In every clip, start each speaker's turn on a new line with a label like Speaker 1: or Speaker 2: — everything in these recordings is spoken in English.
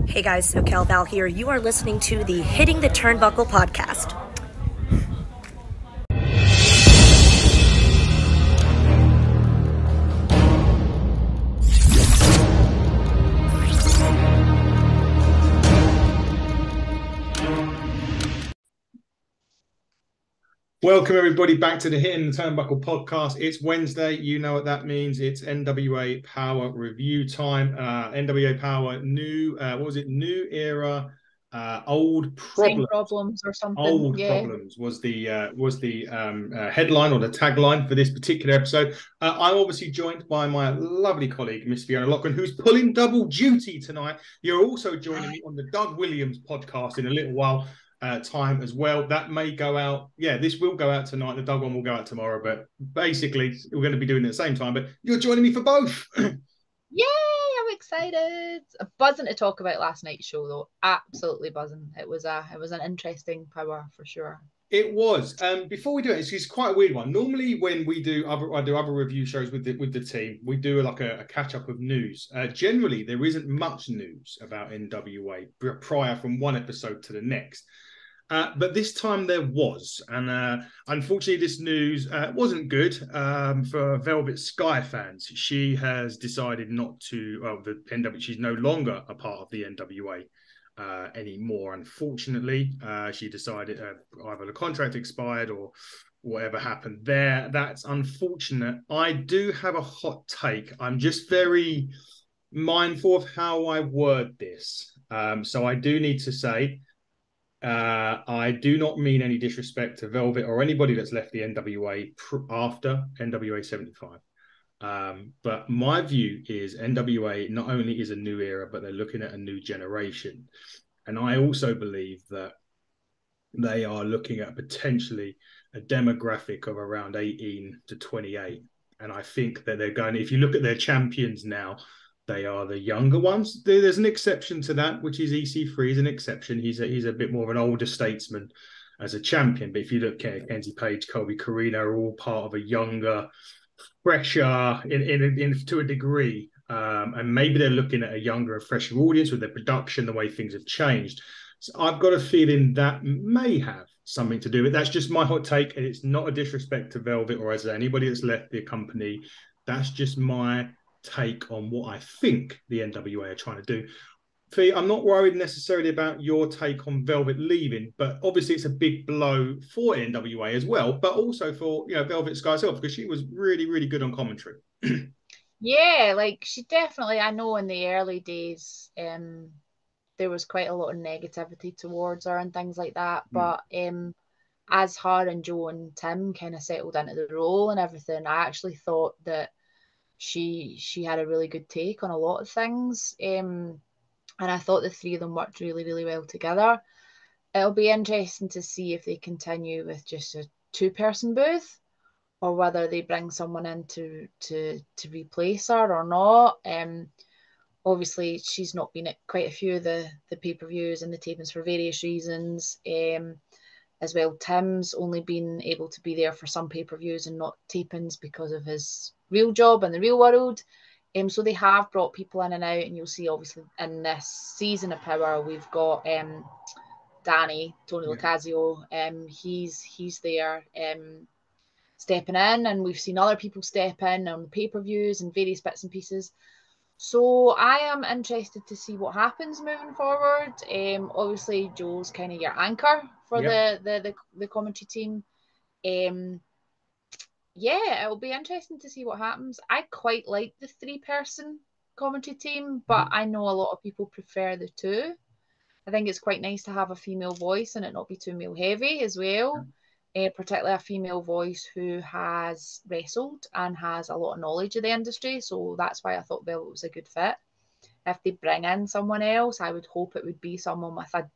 Speaker 1: Hey guys, SoCal Val here. You are listening to the Hitting the Turnbuckle podcast.
Speaker 2: Welcome everybody back to the Hitting the Turnbuckle podcast. It's Wednesday. You know what that means. It's NWA Powerr review time. NWA Powerr, new, New era, old problems.
Speaker 3: Same problems or something.
Speaker 2: Old problems was the headline or the tagline for this particular episode. I'm obviously joined by my lovely colleague, Miss Fiona Lachlan, who's pulling double duty tonight. You're also joining me on the Doug Williams podcast in a little while. Time as well. That may go out. Yeah, this will go out tonight. The Doug one will go out tomorrow. But basically, we're going to be doing it at the same time. But you're joining me for both.
Speaker 3: Yay! I'm excited. Buzzing to talk about last night's show, though. Absolutely buzzing. It was an interesting Powerr for sure.
Speaker 2: It was. Before we do it, it's quite a weird one. Normally, when I do other review shows with the team, we do like a catch up of news. Generally, there isn't much news about NWA prior from one episode to the next. But this time there was, and unfortunately this news wasn't good for Velvet Sky fans. She has decided not to, the NWA, she's no longer a part of the NWA anymore, unfortunately. She decided either the contract expired or whatever happened there. That's unfortunate. I do have a hot take. I'm just very mindful of how I word this. So I do need to say, I do not mean any disrespect to Velvet or anybody that's left the NWA after NWA 75. But my view is NWA not only is a new era, but they're looking at a new generation. And I also believe that they are looking at potentially a demographic of around 18 to 28. And I think that they're going, if you look at their champions now, they are the younger ones. There's an exception to that, which is EC3 is an exception. He's a bit more of an older statesman as a champion. But if you look at Kenzie, Paige, Colby, Corino are all part of a younger, fresher in to a degree. And maybe they're looking at a younger, fresher audience with their production, the way things have changed. So I've got a feeling that may have something to do with it. That's just my hot take. And it's not a disrespect to Velvet or as anybody that's left the company. That's just my take on what I think the NWA are trying to do. Fee, I'm not worried necessarily about your take on Velvet leaving, but obviously it's a big blow for NWA as well, but also for Velvet Sky herself, because she was really, really good on commentary.
Speaker 3: Yeah, like she definitely, I know in the early days, there was quite a lot of negativity towards her and things like that. But as her and Joe and Tim kind of settled into the role and everything, I actually thought that she had a really good take on a lot of things. And I thought the three of them worked really, really well together. It'll be interesting to see if they continue with just a two-person booth or whether they bring someone in to replace her or not. Obviously, she's not been at quite a few of the pay-per-views and the tapings for various reasons. As well, Tim's only been able to be there for some pay-per-views and not tapings because of his real job in the real world. So they have brought people in and out, and you'll see obviously in this season of Powerr, we've got Danny, Tony Locasio, he's there stepping in, and we've seen other people step in on the pay-per-views and various bits and pieces. So I am interested to see what happens moving forward. Obviously Joe's kind of your anchor for the commentary team. Yeah, it'll be interesting to see what happens. I quite like the three-person commentary team, but I know a lot of people prefer the two. I think it's quite nice to have a female voice and it not be too male heavy as well. Particularly a female voice who has wrestled and has a lot of knowledge of the industry. So that's why I thought Velvet was a good fit. If they bring in someone else, I would hope it would be someone with a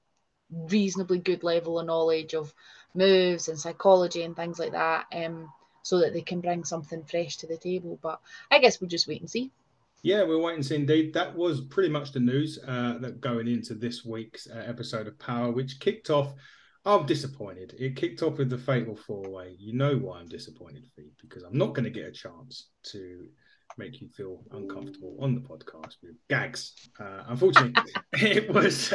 Speaker 3: reasonably good level of knowledge of moves and psychology and things like that, so that they can bring something fresh to the table. But I guess we'll just wait and see.
Speaker 2: Yeah, we'll wait and see indeed. That was pretty much the news that going into this week's episode of Powerr, which kicked off. I'm disappointed. It kicked off with the Fatal 4-Way. You know why I'm disappointed, Fee, because I'm not going to get a chance to make you feel uncomfortable on the podcast with Gaagz. Unfortunately, it was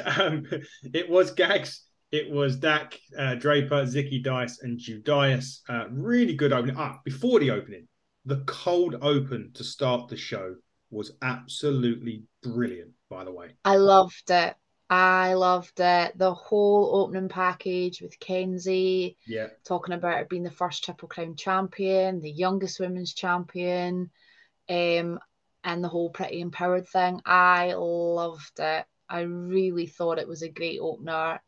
Speaker 2: Gaagz. It was Dak, Draper, Zicky, Dice, and Judais. Really good opening. Before the opening, the cold open to start the show was absolutely brilliant, by the way.
Speaker 3: I loved it. I loved it. The whole opening package with Kenzie, talking about her being the first Triple Crown champion, the youngest women's champion, and the whole pretty empowered thing. I loved it. I really thought it was a great opener.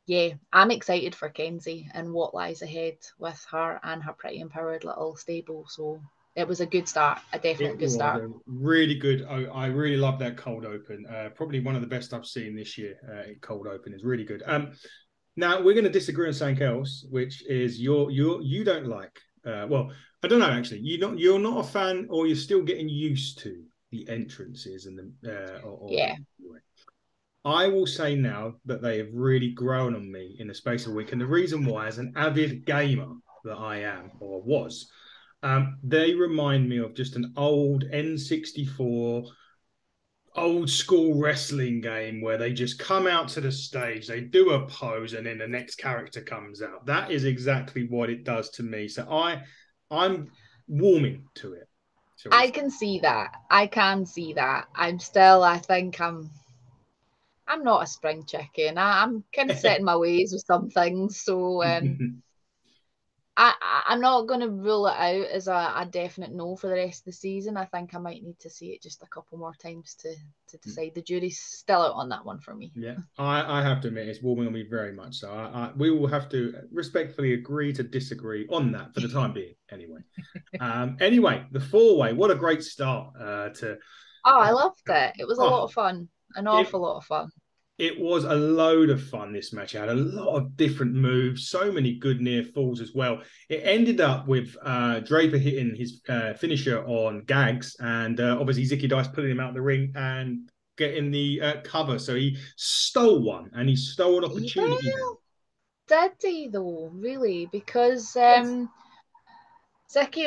Speaker 3: Yeah, I'm excited for Kenzie and what lies ahead with her and her pretty empowered little stable. So it was a good start, a definite good start.
Speaker 2: Really good. I really love that cold open. Probably one of the best I've seen this year. Cold open is really good. Now we're going to disagree on something else, which is you don't like. Well, I don't know actually. You're not a fan, or you're still getting used to the entrances and the I will say now that they have really grown on me in the space of a week. And the reason why, as an avid gamer that I am or was, they remind me of just an old N64 old school wrestling game where they just come out to the stage, they do a pose, and then the next character comes out. That is exactly what it does to me. So I'm warming to it.
Speaker 3: I can see that. I think I'm not a spring chicken. I'm kind of set in my ways with some things. So I'm not going to rule it out as a definite no for the rest of the season. I think I might need to see it just a couple more times to decide. The jury's still out on that one for me.
Speaker 2: Yeah, I have to admit, it's warming on me very much. So we will have to respectfully agree to disagree on that for the time being, anyway. Anyway, the four-way, what a great start to...
Speaker 3: Oh, I loved it. It was a lot of fun. An awful lot of fun.
Speaker 2: It was a load of fun, this match. It had a lot of different moves, so many good near falls as well. It ended up with Draper hitting his finisher on Gaagz, and obviously Zicky Dice pulling him out of the ring and getting the cover. So he stole one, and he stole an opportunity.
Speaker 3: Did he, though, really? Because Zicky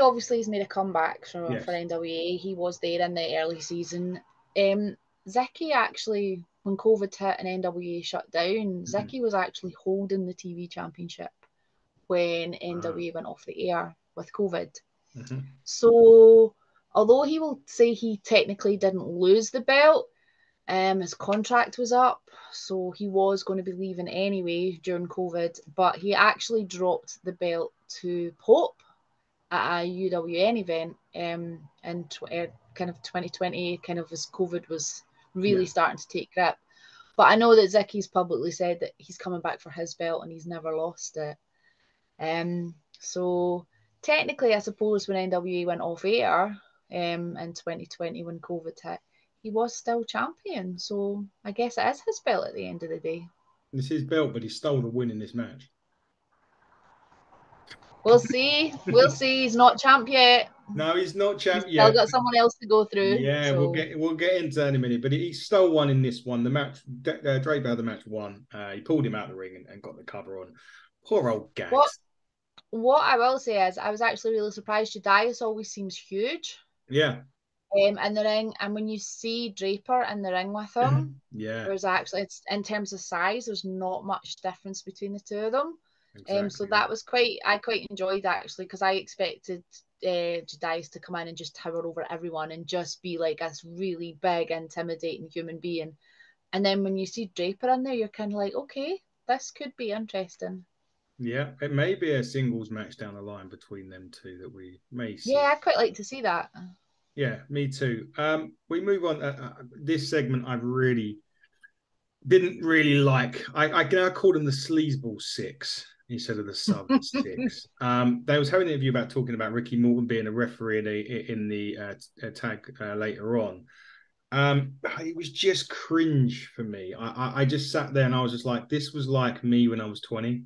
Speaker 3: obviously has made a comeback for NWA. He was there in the early season. Zicky actually... when COVID hit and NWA shut down, Zicky was actually holding the TV championship when NWA went off the air with COVID. So, although he will say he technically didn't lose the belt, his contract was up, so he was going to be leaving anyway during COVID, but he actually dropped the belt to Pope at a UWN event in kind of 2020, kind of as COVID was really starting to take grip. But I know that Zicky's publicly said that he's coming back for his belt and he's never lost it. So technically, I suppose when NWA went off air in 2020 when COVID hit, he was still champion. So I guess it is his belt at the end of the day.
Speaker 2: It's his belt, but he stole the win in this match.
Speaker 3: We'll see. He's not champ yet.
Speaker 2: No, he's not champ
Speaker 3: yet.
Speaker 2: Still
Speaker 3: got someone else to go through.
Speaker 2: Yeah, so. we'll get into that in a minute. But he stole one in this one. The match, Draper had the match won. He pulled him out of the ring and got the cover on. Poor old Gaagz.
Speaker 3: What I will say is, I was actually really surprised. Judais always seems huge.
Speaker 2: Yeah.
Speaker 3: In the ring, and when you see Draper in the ring with him, there's actually, it's in terms of size, there's not much difference between the two of them. Exactly. So that was I quite enjoyed actually, because I expected Judais to come in and just tower over everyone and just be like this really big, intimidating human being. And then when you see Draper in there, you're kind of like, okay, this could be interesting.
Speaker 2: Yeah, it may be a singles match down the line between them two that we may see.
Speaker 3: Yeah, I'd quite like to see that.
Speaker 2: Yeah, me too. We move on. This segment I really didn't really like. I now call them the Sleazeball Six instead of the Sub Six. They was having an interview about talking about Ricky Morton being a referee in the tag later on. It was just cringe for me. I just sat there and I was just like, this was like me when I was 20.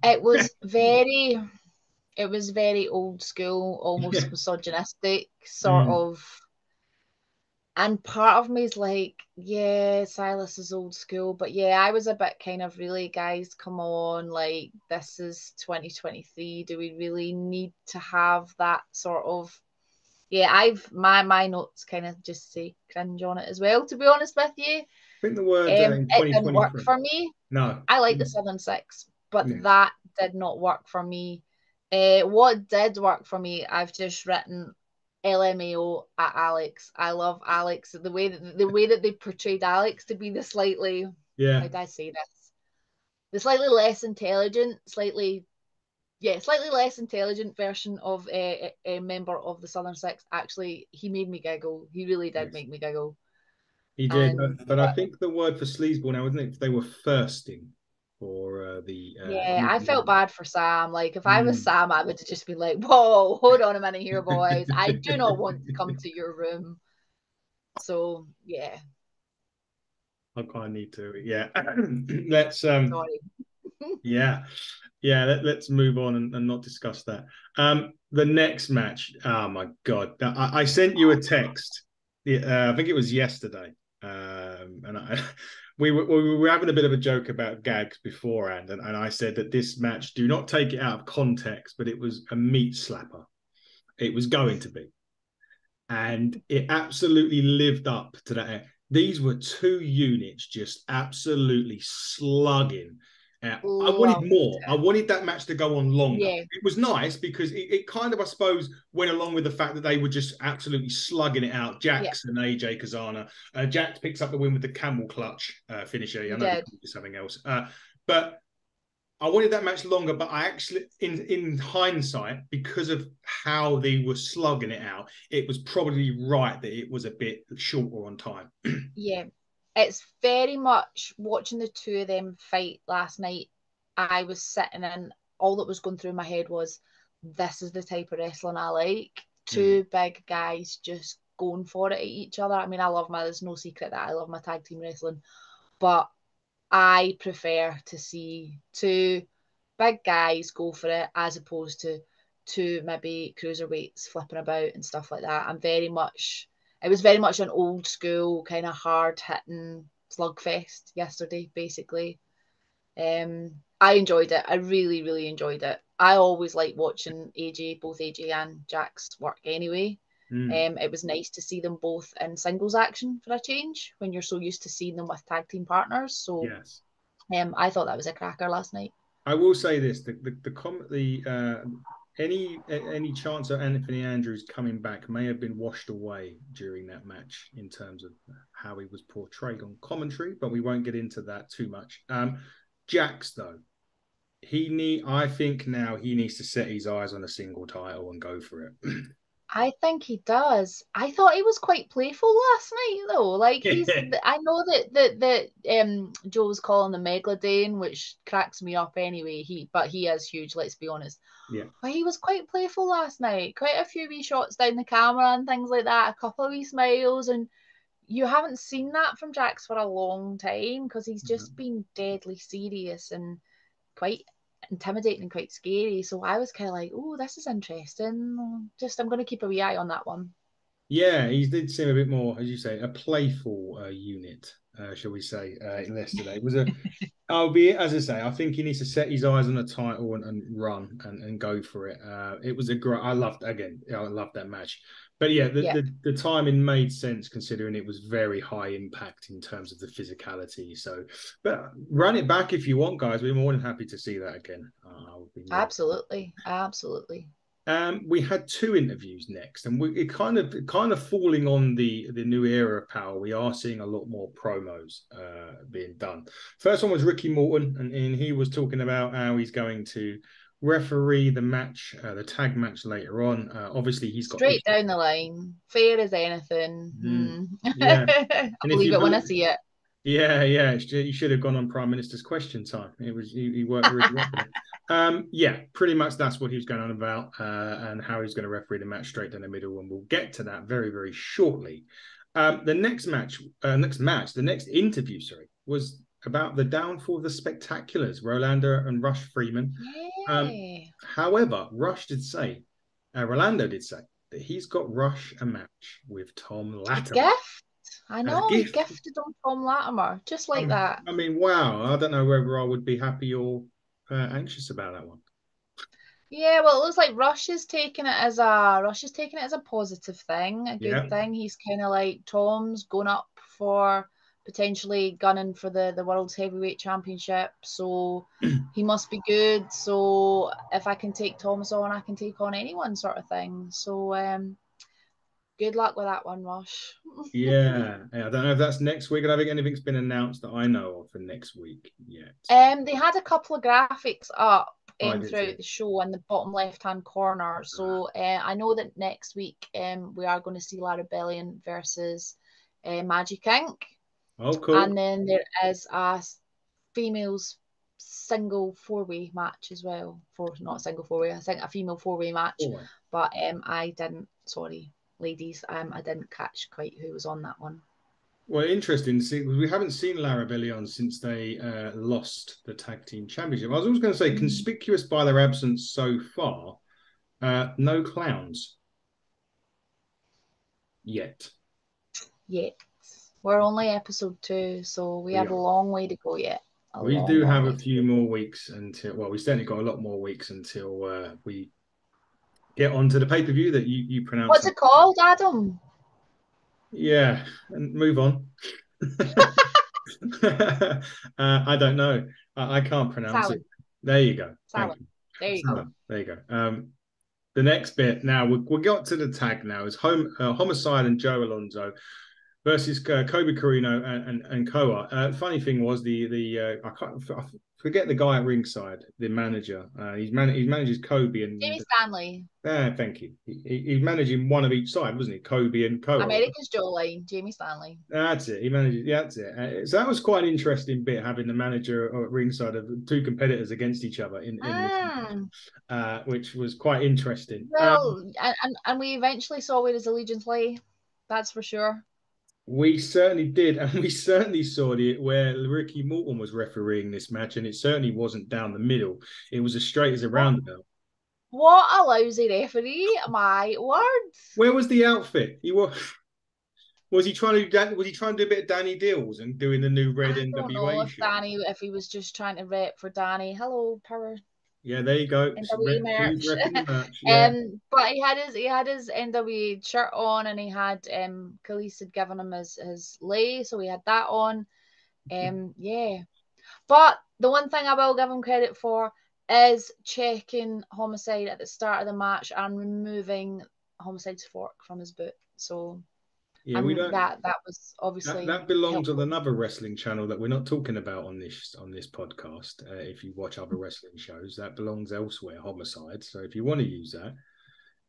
Speaker 3: It was very old school, almost misogynistic sort of. And part of me is like, yeah, Silas is old school. But yeah, I was a bit kind of, really, guys, come on. Like, this is 2023. Do we really need to have that sort of Yeah, I've my notes kind of just say cringe on it as well, to be honest with you.
Speaker 2: I think the word in
Speaker 3: It didn't work
Speaker 2: 2023.
Speaker 3: for me.
Speaker 2: No.
Speaker 3: I like the Southern Six, but
Speaker 2: Yes.
Speaker 3: that did not work for me. What did work for me, I've just written LMAO at Alex. I love Alex. The way that they portrayed Alex to be the slightly,
Speaker 2: Yeah.
Speaker 3: how did I say this? The slightly less intelligent, slightly less intelligent version of a member of the Southern Six. Actually, he made me giggle. He really did
Speaker 2: Yes.
Speaker 3: make me giggle.
Speaker 2: He did.
Speaker 3: And
Speaker 2: But I think the word for sleazeball now, isn't it? If they were thirsting for the
Speaker 3: yeah, I felt bad for Sam. Like, if I was
Speaker 2: Mm.
Speaker 3: Sam, I would just be like, whoa, hold on a minute here, boys. I do not want to come to your room. So, yeah,
Speaker 2: I kind of need to. Yeah. Let's
Speaker 3: sorry.
Speaker 2: yeah. Yeah, let's move on and not discuss that. The next match. Oh my god! I sent you a text. I think it was yesterday, and we were having a bit of a joke about Gaagz beforehand, and I said that this match, do not take it out of context, but it was a meat slapper. It was going to be, and it absolutely lived up to that. These were two units just absolutely slugging. I wanted
Speaker 3: Loved
Speaker 2: more. I
Speaker 3: it.
Speaker 2: wanted that match to go on longer.
Speaker 3: Yeah,
Speaker 2: It was nice because it kind of, I suppose, went along with the fact that they were just absolutely slugging it out.
Speaker 3: yeah,
Speaker 2: Jax and AJ Cazana. Jax picks up the win with the camel clutch finisher. I
Speaker 3: he
Speaker 2: know they
Speaker 3: did.
Speaker 2: called it something else. But I wanted that match longer, but I actually, in hindsight, because of how they were slugging it out, it was probably right that it was a bit shorter on time.
Speaker 3: Yeah, it's very much watching the two of them fight last night. I was sitting and all that was going through my head was, this is the type of wrestling I like.
Speaker 2: Mm.
Speaker 3: Two big guys just going for it at each other. I mean, there's no secret that I love my tag team wrestling, but I prefer to see two big guys go for it as opposed to two maybe cruiserweights flipping about and stuff like that. It was very much an old school kind of hard hitting slugfest yesterday, basically. I enjoyed it. I really, really enjoyed it. I always like watching both AJ and Jax work anyway.
Speaker 2: Mm.
Speaker 3: It was nice to see them both in singles action for a change when you're so used to seeing them with tag team partners. So
Speaker 2: Yes.
Speaker 3: I thought that was a cracker last night.
Speaker 2: I will say this: any chance of Anthony Andrews coming back may have been washed away during that match in terms of how he was portrayed on commentary, but we won't get into that too much. Jax, though, I think now he needs to set his eyes on a single title and go for it.
Speaker 3: I think he does. I thought he was quite playful last night, though. Like I know that Joe was calling the Megalodane, which cracks me up anyway. But he is huge. Let's be honest.
Speaker 2: Yeah.
Speaker 3: But he was quite playful last night. Quite a few wee shots down the camera and things like that. A couple of wee smiles, and you haven't seen that from Jax for a long time because he's just been deadly serious and quite intimidating and quite scary. So I was kind of like, oh, this is interesting. I'm going to keep a wee eye on that one.
Speaker 2: Yeah, he did seem a bit more, as you say, a playful unit, shall we say, yesterday. It was albeit, as I say, I think he needs to set his eyes on a title and run and go for it. It was a great, I loved that match. But yeah, the timing made sense considering it was very high impact in terms of the physicality. So, but run it back if you want, guys. We're more than happy to see that again.
Speaker 3: Absolutely.
Speaker 2: We had two interviews next, and it kind of falling on the new era of Powerr. We are seeing a lot more promos being done. First one was Ricky Morton, and he was talking about how he's going to referee the match, the tag match later on. Obviously, he's got
Speaker 3: straight down the line, fair as anything.
Speaker 2: Yeah,
Speaker 3: I
Speaker 2: and
Speaker 3: believe it when I see it.
Speaker 2: Yeah, he should have gone on Prime Minister's Question Time. He worked really well. Yeah, pretty much that's what he was going on about, and how he's going to referee the match straight down the middle, and we'll get to that very, very shortly. The next interview, was about the downfall of the Spectaculars, Rolando and Rush Freeman.
Speaker 3: Yeah.
Speaker 2: However, Rolando did say that he's got Rush a match with Tom Latimer.
Speaker 3: I know, he gifted on Tom Latimer, just like that.
Speaker 2: I mean, wow. I don't know whether I would be happy or anxious about that one.
Speaker 3: Yeah, well, it looks like Rush is taking it as a positive thing, a good
Speaker 2: Yeah.
Speaker 3: thing. He's kind of like Tom's going up for potentially gunning for the world's heavyweight championship, so he must be good. So if I can take Thomas on, I can take on anyone, sort of thing. So good luck with that one, Rush.
Speaker 2: Yeah. I don't know if that's next week. I don't think anything's been announced that I know of for next week yet.
Speaker 3: They had a couple of graphics up
Speaker 2: Oh, I did see
Speaker 3: throughout
Speaker 2: it.
Speaker 3: the show in the bottom left-hand corner. So I know that next week we are going to see La Rebellion versus Magic Inc.
Speaker 2: Oh, cool.
Speaker 3: And then there is a females single four-way match as well. Not a single four-way, I think a female four-way match.
Speaker 2: Cool.
Speaker 3: But I didn't, sorry, ladies, I didn't catch quite who was on that one.
Speaker 2: Well, interesting to see, because we haven't seen La Rebellion since they lost the tag team championship. I was always going to say, conspicuous by their absence so far, no clowns yet.
Speaker 3: Yet. We're only episode 2, so we have a long way to go yet.
Speaker 2: We do have a few more weeks until, well, we certainly got a lot more weeks until we get onto the pay-per-view that you pronounce.
Speaker 3: What's it called, Adam?
Speaker 2: Yeah, and move on. I don't know. I can't pronounce it. There you go. Thank you.
Speaker 3: There you go.
Speaker 2: There you go. The next bit now, we'll get to the tag now, is Homicide and Joe Alonzo versus Colby, Corino and Koa. Funny thing was I forget the guy at ringside, the manager. He manages Colby and
Speaker 3: Jamie Stanley.
Speaker 2: Thank you. He's managing one of each side, wasn't he? Colby and Koa.
Speaker 3: America's Jolie, Jamie Stanley.
Speaker 2: That's it. He manages. Yeah, that's it. So that was quite an interesting bit, having the manager at ringside of two competitors against each other in this match, which was quite interesting.
Speaker 3: Well, and we eventually saw where his allegiance lay. That's for sure.
Speaker 2: We certainly did, and we certainly saw it where Ricky Morton was refereeing this match, and it certainly wasn't down the middle. It was as straight as a roundabout.
Speaker 3: What a lousy referee! My word.
Speaker 2: Where was the outfit? Was he trying to do a bit of Danny Deals and doing the new red NWA?
Speaker 3: I don't know if he was just trying to rep for Danny. Hello, Powerr.
Speaker 2: Yeah, there you go.
Speaker 3: NWA merch.
Speaker 2: Yeah.
Speaker 3: But he had his NWA shirt on, and he had Khalees had given him his lei, so he had that on. Yeah. But the one thing I will give him credit for is checking Homicide at the start of the match and removing Homicide's fork from his boot. So
Speaker 2: yeah, we don't.
Speaker 3: That was obviously
Speaker 2: that belongs on another wrestling channel that we're not talking about on this podcast. If you watch other wrestling shows, that belongs elsewhere. Homicide. So if you want to use that,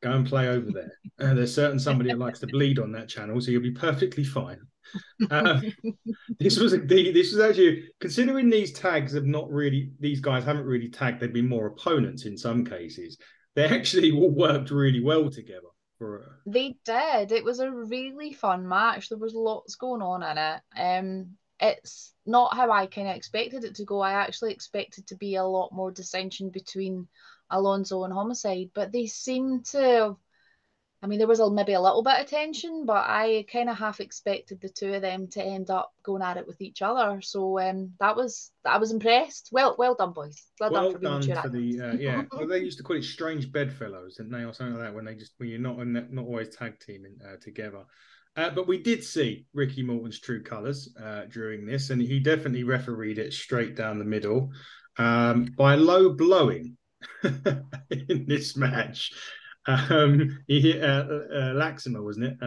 Speaker 2: go and play over there. There's somebody that likes to bleed on that channel, so you'll be perfectly fine. This was actually, considering these tags these guys haven't really tagged. They've been more opponents in some cases. They actually all worked really well together.
Speaker 3: They did. It was a really fun match. There was lots going on in it. It's not how I kind of expected it to go. I actually expected to be a lot more dissension between Alonzo and Homicide, but they seem to. I mean, there was maybe a little bit of tension, but I kind of half expected the two of them to end up going at it with each other. So I was impressed. Well done, boys. Well done for being mature.
Speaker 2: Yeah. Well, they used to call it strange bedfellows, didn't they, or something like that, when you're not always tag teaming together. But we did see Ricky Morton's true colours during this, and he definitely refereed it straight down the middle by low blowing in this match. He hit Laxamana, wasn't it?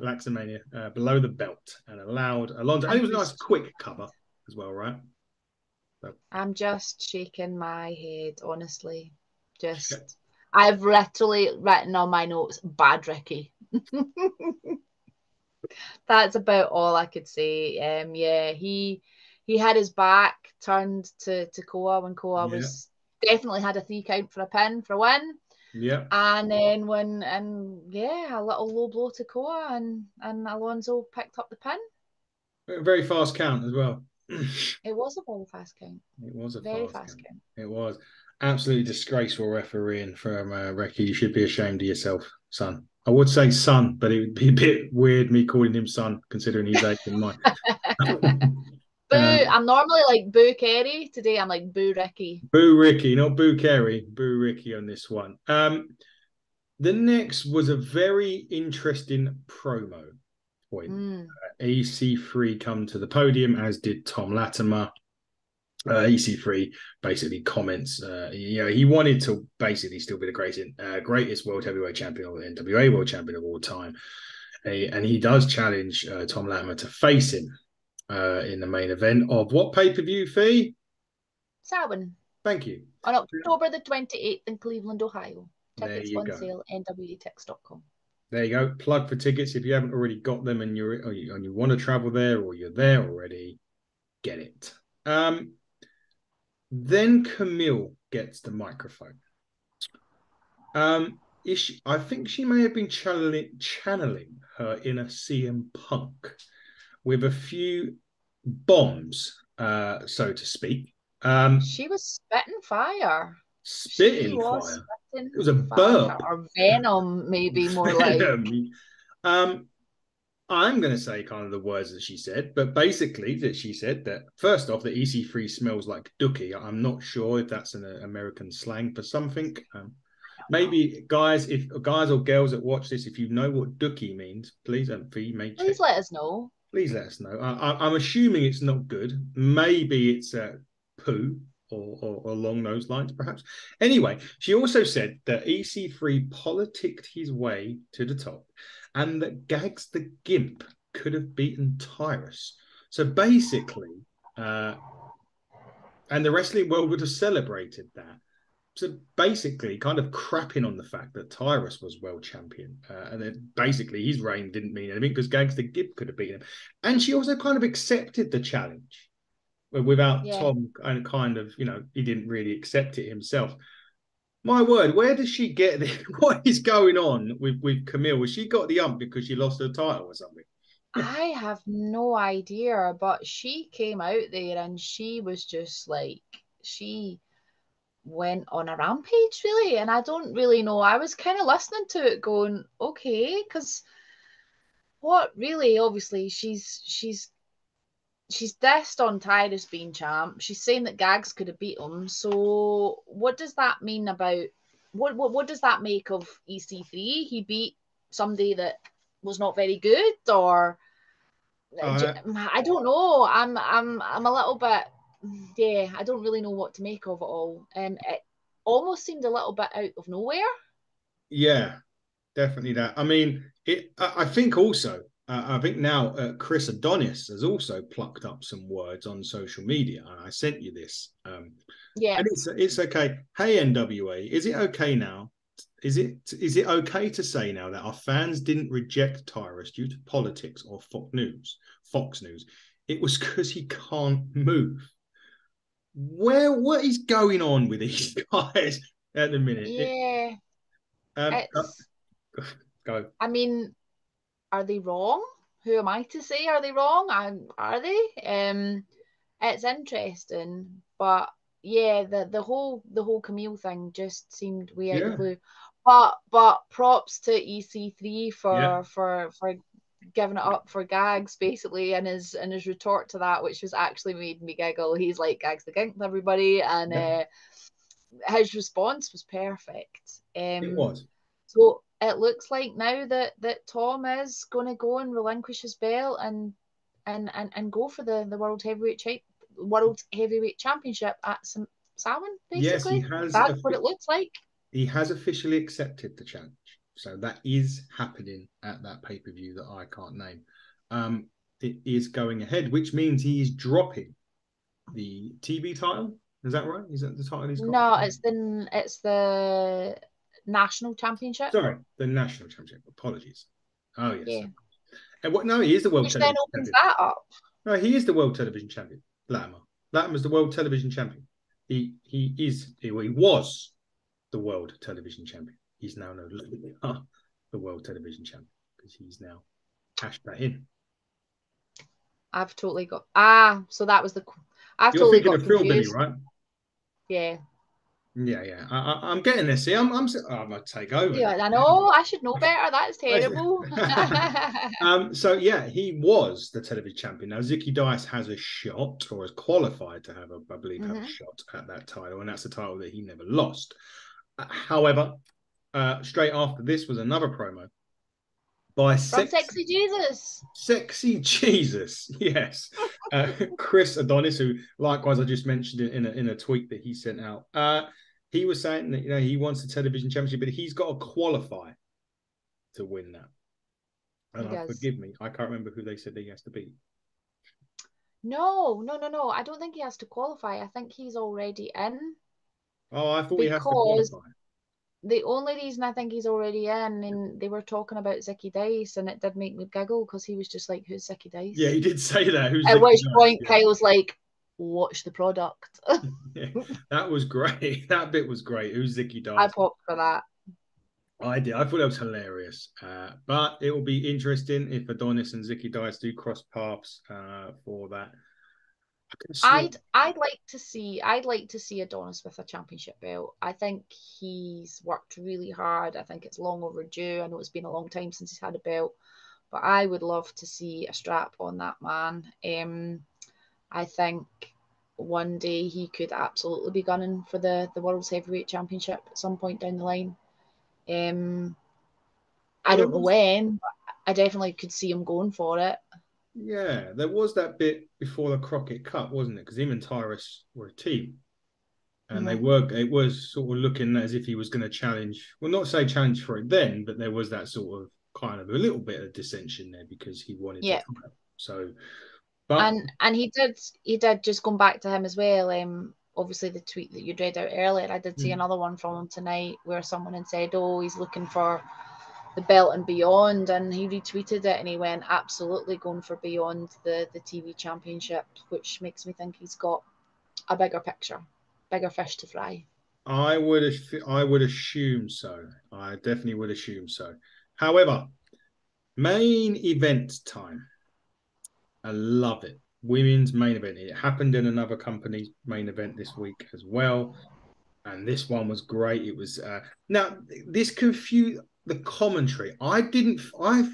Speaker 2: Laxamana below the belt and allowed Alonzo. I think it was a nice quick cover as well, right? So.
Speaker 3: I'm just shaking my head, honestly. I've literally written on my notes, bad Ricky. That's about all I could say. Yeah, he had his back turned to Koa when Koa was definitely had a 3 count for a pin for a win.
Speaker 2: Yeah.
Speaker 3: And then a little low blow to Koa and Alonzo picked up the pin.
Speaker 2: A very fast count as well.
Speaker 3: It was a very fast count.
Speaker 2: It was a
Speaker 3: very fast count.
Speaker 2: It was absolutely disgraceful refereeing from Ricky. You should be ashamed of yourself, son. I would say son, but it would be a bit weird me calling him son, considering he's 8 and 9.
Speaker 3: Boo! I'm normally like Boo Kerry. Today I'm like Boo Ricky.
Speaker 2: Boo Ricky, not Boo Kerry. Boo Ricky on this one. The next was a very interesting promo point. EC3 come to the podium, as did Tom Latimer. EC3 basically comments, he wanted to basically still be the greatest world heavyweight champion or NWA world champion of all time. And he does challenge Tom Latimer to face him in the main event of what pay-per-view, Fee?
Speaker 3: Samhain.
Speaker 2: Thank you.
Speaker 3: On October the 28th in Cleveland, Ohio. Tickets on sale, nwatix.com.
Speaker 2: There you go. Plug for tickets if you haven't already got them and you want to travel there or you're there already. Get it. Then Camille gets the microphone. I think she may have been channeling her inner CM Punk with a few bombs, so to speak.
Speaker 3: She was spitting fire.
Speaker 2: Spitting fire. It was a burp.
Speaker 3: Or venom, maybe more like.
Speaker 2: I'm going to say kind of the words that she said, but basically that she said that, first off, the EC3 smells like dookie. I'm not sure if that's an American slang for something. Maybe guys or girls that watch this, if you know what dookie means, please
Speaker 3: please let us know.
Speaker 2: Please let us know. I'm assuming it's not good. Maybe it's poo or along those lines, perhaps. Anyway, she also said that EC3 politicked his way to the top and that Gaagz the Gymp could have beaten Tyrus. So basically, and the wrestling world would have celebrated that. So basically, kind of crapping on the fact that Tyrus was world champion. And then basically his reign didn't mean anything because Gaagz the Gymp could have beaten him. And she also kind of accepted the challenge without Tom and kind of, he didn't really accept it himself. My word, where does she get this? What is going on with Camille? Was she got the ump because she lost her title or something?
Speaker 3: I have no idea, but she came out there and she was just like, she went on a rampage, really. And I don't really know. I was kind of listening to it going, okay, because what really, obviously, she's dissed on Tyrus being champ. She's saying that Gaagz could have beat him. So what does that mean about what does that make of EC3? He beat somebody that was not very good, or I don't know. I'm a little bit, I don't really know what to make of it all. It almost seemed a little bit out of nowhere.
Speaker 2: Yeah, definitely that. I mean, I think also. I think now Chris Adonis has also plucked up some words on social media, and I sent you this. And it's okay. Hey NWA, is it okay now? Is it okay to say now that our fans didn't reject Tyrus due to politics or Fox News? It was because he can't move. What is going on with these guys at the minute?
Speaker 3: Yeah.
Speaker 2: Go.
Speaker 3: I mean, are they wrong? Who am I to say are they wrong? Are they? It's interesting, but yeah, the whole Camille thing just seemed way out of the blue. But props to EC3 for giving it up for Gaagz basically, and his retort to that, which was actually made me giggle. He's like, Gaagz the Gymp, everybody, and his response was perfect.
Speaker 2: It was.
Speaker 3: So it looks like now that Tom is going to go and relinquish his belt and go for the World Heavyweight Championship at Samhain, basically.
Speaker 2: Yes, he has.
Speaker 3: That's what it looks like.
Speaker 2: He has officially accepted the challenge. So that is happening at that pay-per-view that I can't name. It is going ahead, which means he is dropping the TV title. Is that right? Is that the title he's got?
Speaker 3: No, it's the National Championship.
Speaker 2: Sorry, the National Championship. Apologies. Oh, yes. Yeah. And no, he is the World
Speaker 3: Television Champion. Which then opens that up.
Speaker 2: No, he is the World Television Champion, Latimer. Latimer's the World Television Champion. He was the World Television Champion. He's now no longer the World Television Champion because he's now cashed that in.
Speaker 3: I've totally got... so that was the...
Speaker 2: You're thinking of Phil Billy, right?
Speaker 3: Yeah.
Speaker 2: Yeah. I'm getting this. See, I'm gonna take over.
Speaker 3: Yeah, I know. I should know better. That's terrible.
Speaker 2: So yeah, he was the television champion. Now Zicky has a shot, or is qualified to have I believe, have a shot at that title, and that's a title that he never lost. However, straight after this was another promo by
Speaker 3: From Sexy Jesus.
Speaker 2: Sexy Jesus, yes. Chris Adonis, who likewise I just mentioned in a tweet that he sent out. He was saying that he wants the television championship, but he's got to qualify to win that. And forgive me, I can't remember who they said he has to beat.
Speaker 3: No. I don't think he has to qualify. I think he's already in.
Speaker 2: Oh, I thought he has to qualify.
Speaker 3: The only reason I think he's already in, and they were talking about Judais, and it did make me giggle because he was just like, "Who's Judais?"
Speaker 2: Yeah, he did say that.
Speaker 3: At which point, Kyle's like, "Watch the product."
Speaker 2: Yeah, that was great. That bit was great. Who's Judais?
Speaker 3: I popped for that.
Speaker 2: I did. I thought that was hilarious. But it will be interesting if Adonis and Judais do cross paths for that.
Speaker 3: I'd like to see Adonis with a championship belt. I think he's worked really hard. I think it's long overdue. I know it's been a long time since he's had a belt, but I would love to see a strap on that man. I think one day he could absolutely be gunning for the World's Heavyweight Championship at some point down the line. I don't know when, but I definitely could see him going for it.
Speaker 2: Yeah, there was that bit before the Crockett Cup, wasn't it? Because him and Tyrus were a team. And it was sort of looking as if he was going to challenge, well, not say challenge for it then, but there was that sort of kind of a little bit of dissension there because he wanted to come out. So, but
Speaker 3: and he did just going back to him as well. Obviously the tweet that you read out earlier, I did see another one from him tonight where someone had said, "Oh, he's looking for the belt and beyond," and he retweeted it and he went, absolutely going for beyond the TV championship, which makes me think he's got a bigger picture, bigger fish to fry.
Speaker 2: I would assume so. I definitely would assume so. However, main event time. I love it. Women's main event. It happened in another company's main event this week as well. And this one was great. It was now this confused the commentary. I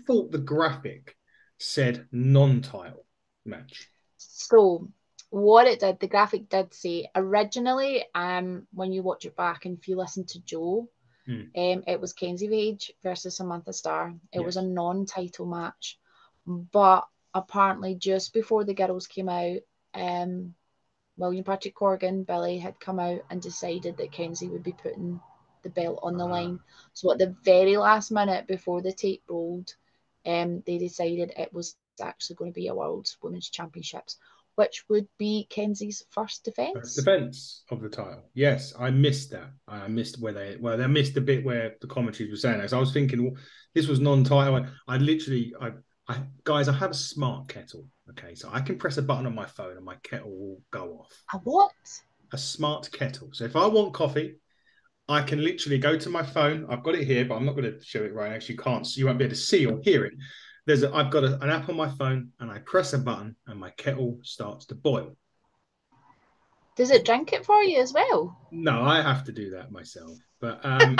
Speaker 2: thought the graphic said non-title match.
Speaker 3: So what it did, the graphic did say originally, when you watch it back and if you listen to Joe, it was Kenzie Paige versus Samantha Starr. It was a non-title match. But apparently just before the girls came out, William Patrick Corgan, Billy, had come out and decided that Kenzie would be putting the belt on the line. So at the very last minute before the tape rolled, they decided it was actually going to be a World Women's Championships, which would be Kenzie's first defence.
Speaker 2: First defence of the title. Yes, I missed that. I missed they missed the bit where the commentaries were saying that. So I was thinking, well, this was non-title. Guys, I have a smart kettle. Okay, so I can press a button on my phone and my kettle will go off.
Speaker 3: A what?
Speaker 2: A smart kettle. So if I want coffee, I can literally go to my phone. I've got it here, but I'm not going to show it right now. You won't be able to see or hear it. I've got an app on my phone and I press a button and my kettle starts to boil.
Speaker 3: Does it drink it for you as well?
Speaker 2: No, I have to do that myself. But I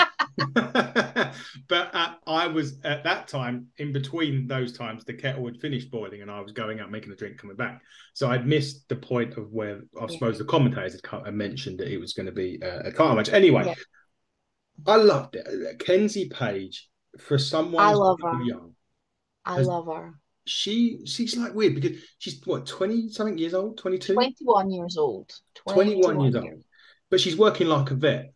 Speaker 2: was at that time, in between those times, the kettle had finished boiling and I was going out making a drink, coming back. So I'd missed the point of where I suppose the commentators had mentioned that it was going to be a title match. Anyway, I loved it. Kenzie Paige, for someone
Speaker 3: I love her.
Speaker 2: Young,
Speaker 3: I love her.
Speaker 2: She's like weird because she's what, 20-something years old, 22?
Speaker 3: 21 years old.
Speaker 2: 21 years old. But she's working like a veteran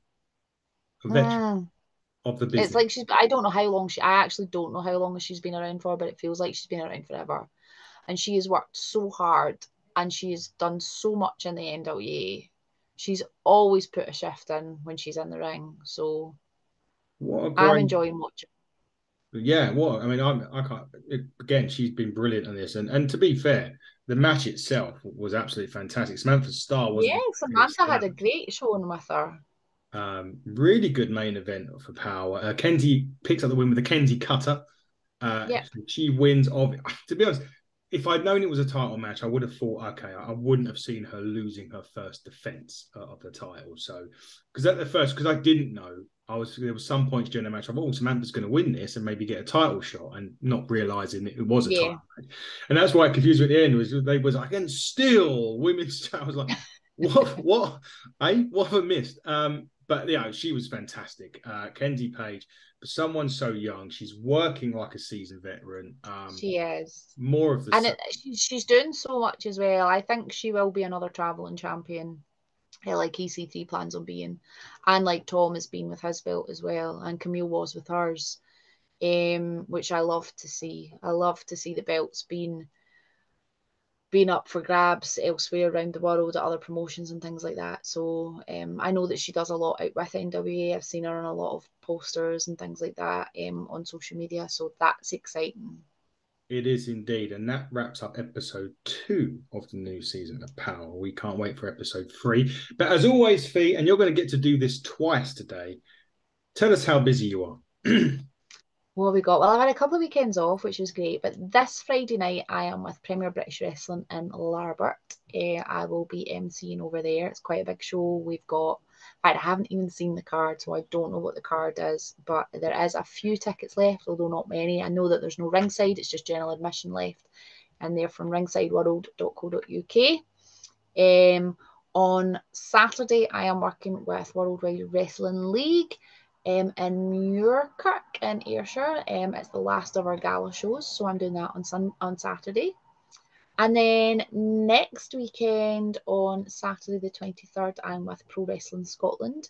Speaker 2: of the business.
Speaker 3: It's like I don't know how long I actually don't know how long she's been around for, but it feels like she's been around forever. And she has worked so hard and she has done so much in the NWA. She's always put a shift in when she's in the ring. So I'm enjoying watching.
Speaker 2: Yeah, I mean, I can't. Again, she's been brilliant on this, and to be fair, the match itself was absolutely fantastic. Samantha Starr was
Speaker 3: Samantha had a great showing with her.
Speaker 2: Really good main event for Powerr. Kenzie picks up the win with the Kenzie cutter. She wins. To be honest, if I'd known it was a title match, I would have thought, okay, I wouldn't have seen her losing her first defense of the title. So, because I didn't know, there was some points during the match, I thought, Samantha's going to win this and maybe get a title shot, and not realizing it was a title match. And that's why it confused me at the end. Was like, and still women's. I was like, what have I missed? But yeah, she was fantastic. Kenzie Paige, for someone so young, she's working like a seasoned veteran.
Speaker 3: She is.
Speaker 2: More of the
Speaker 3: and she's doing so much as well. I think she will be another traveling champion, like EC3 plans on being, and like Tom has been with his belt as well, and Camille was with hers, which I love to see. I love to see the belts being up for grabs elsewhere around the world at other promotions and things like that. So I know that she does a lot out with NWA. I've seen her on a lot of posters and things like that on social media. So that's exciting.
Speaker 2: It is indeed. And that wraps up episode 2 of the new season of Powerr. We can't wait for episode 3. But as always, Fee, and you're going to get to do this twice today, tell us how busy you are.
Speaker 3: What have we got? Well, I've had a couple of weekends off, which is great. But this Friday night, I am with Premier British Wrestling in Larbert. I will be emceeing over there. It's quite a big show. We've got, I haven't even seen the card, so I don't know what the card is. But there is a few tickets left, although not many. I know that there's no ringside. It's just general admission left. And they're from ringsideworld.co.uk. On Saturday, I am working with Worldwide Wrestling League in Muirkirk in Ayrshire. It's the last of our gala shows, so I'm doing that on Saturday. And then next weekend on Saturday the 23rd, I'm with Pro Wrestling Scotland.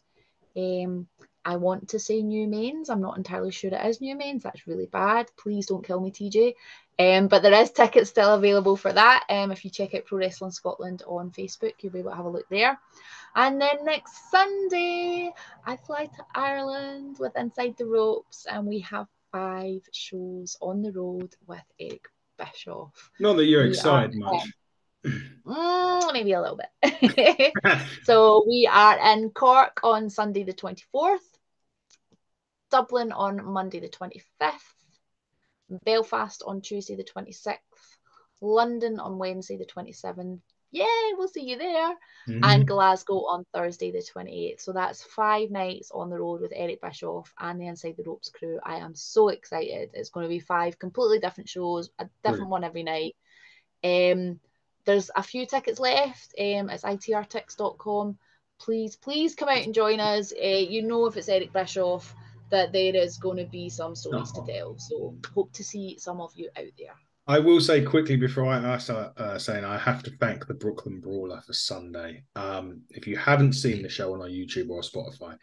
Speaker 3: I want to say New Mains. I'm not entirely sure it is New Mains. That's really bad. Please don't kill me, TJ. But there is tickets still available for that. If you check out Pro Wrestling Scotland on Facebook, you'll be able to have a look there. And then next Sunday, I fly to Ireland with Inside the Ropes, and we have 5 shows on the road with Eric Bischoff.
Speaker 2: Not that you're excited much.
Speaker 3: Maybe a little bit. So we are in Cork on Sunday the 24th, Dublin on Monday the 25th, Belfast on Tuesday the 26th, London on Wednesday the 27th. Yay, we'll see you there. And Glasgow on Thursday the 28th. So that's 5 nights on the road with Eric Bischoff and the Inside the Ropes crew. I am so excited. It's going to be 5 completely different shows, a different one every night. There's a few tickets left. It's itrtix.com. Please come out and join us. You know, if it's Eric Bischoff, that there is going to be some stories to tell. So hope to see some of you out there.
Speaker 2: I will say quickly before I start saying, I have to thank the Brooklyn Brawler for Sunday. If you haven't seen the show on our YouTube or Spotify,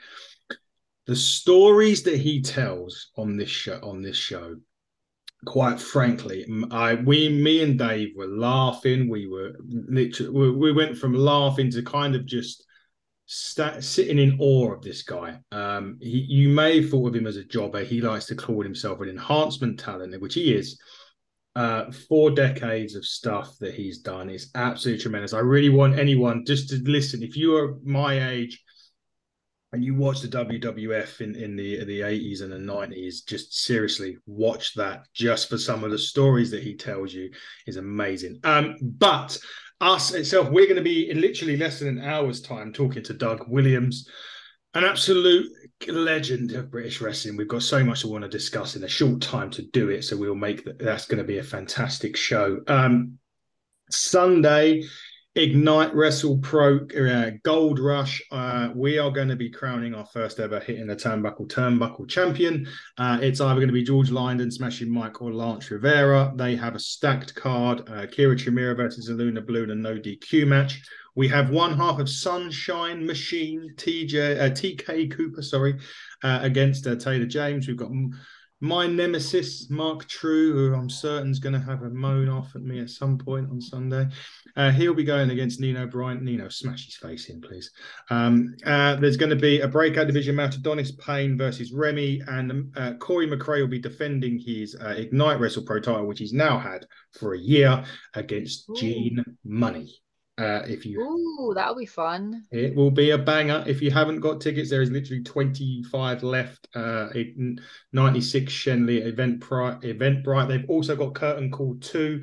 Speaker 2: the stories that he tells on this show, quite frankly, me and Dave were laughing. We went from laughing to kind of just sitting in awe of this guy. You may have thought of him as a jobber. He likes to call himself an enhancement talent, which he is. 4 decades of stuff that he's done is absolutely tremendous. I really want anyone just to listen. If you are my age and you watch the WWF in the 80s and the 90s, just seriously watch that just for some of the stories that he tells you is amazing. But us itself, we're going to be in literally less than an hour's time talking to Doug Williams, an absolute legend of British wrestling. We've got so much I want to discuss in a short time to do it, so we'll make that's going to be a fantastic show. Sunday, Ignite Wrestle Pro Gold Rush. We are going to be crowning our first ever Hitting the Turnbuckle champion. It's either going to be George Lyndon, Smashing Mike, or Lance Rivera. They have a stacked card. Kira Chimera versus Aluna Balloon, and no DQ match. We have one half of Sunshine Machine, TK Cooper, against Taylor James. We've got my nemesis, Mark True, who I'm certain is going to have a moan off at me at some point on Sunday. He'll be going against Nino Bryant. Nino, smash his face in, please. There's going to be a breakout division match, Adonis Payne versus Remy, and Corey McRae will be defending his Ignite Wrestle Pro title, which he's now had for a year, against Gene Money.
Speaker 3: That'll be fun.
Speaker 2: It will be a banger. If you haven't got tickets, there is literally 25 left. 96 Shenley Eventbrite. They've also got Curtain Call 2.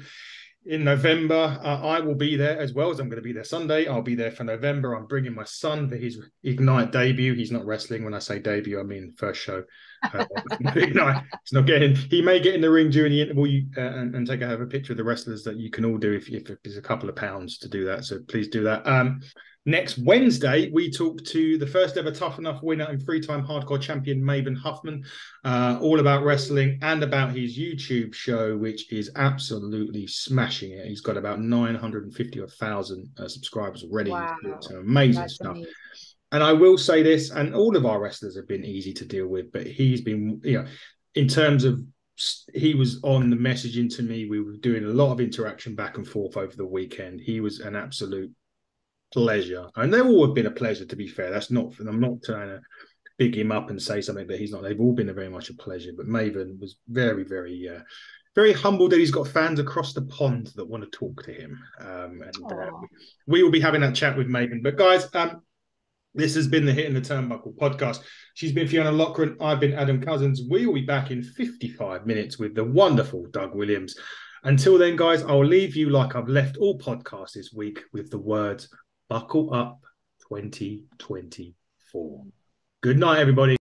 Speaker 2: in November. I will be there as well, as I'm going to be there Sunday. I'll be there for November. I'm bringing my son for his Ignite debut. He's not wrestling. When I say debut, I mean first show. Ignite. He's not getting. He may get in the ring during the interval and have a picture of the wrestlers that you can all do if there's a couple of pounds to do that. So please do that. Next Wednesday, we talk to the first ever Tough Enough winner and three-time hardcore champion, Maven Huffman, all about wrestling and about his YouTube show, which is absolutely smashing it. He's got about 950 or 1,000 subscribers already.
Speaker 3: Wow.
Speaker 2: Some amazing
Speaker 3: That's
Speaker 2: stuff.
Speaker 3: amazing.
Speaker 2: And I will say this, and all of our wrestlers have been easy to deal with, but he's been, in terms of, he was on the messaging to me. We were doing a lot of interaction back and forth over the weekend. He was an absolute pleasure, and they've all been a pleasure, to be fair. I'm not trying to big him up and say something that he's not. They've all been very much a pleasure, but Maven was very, very very humbled that he's got fans across the pond that want to talk to him, we will be having that chat with Maven. But guys, this has been the Hitting the Turnbuckle podcast. She's been Fiona Loughran. I've been Adam Cousins. We will be back in 55 minutes with the wonderful Doug Williams. Until then, guys, I'll leave you like I've left all podcasts this week with the words, buckle up 2024. Good night, everybody.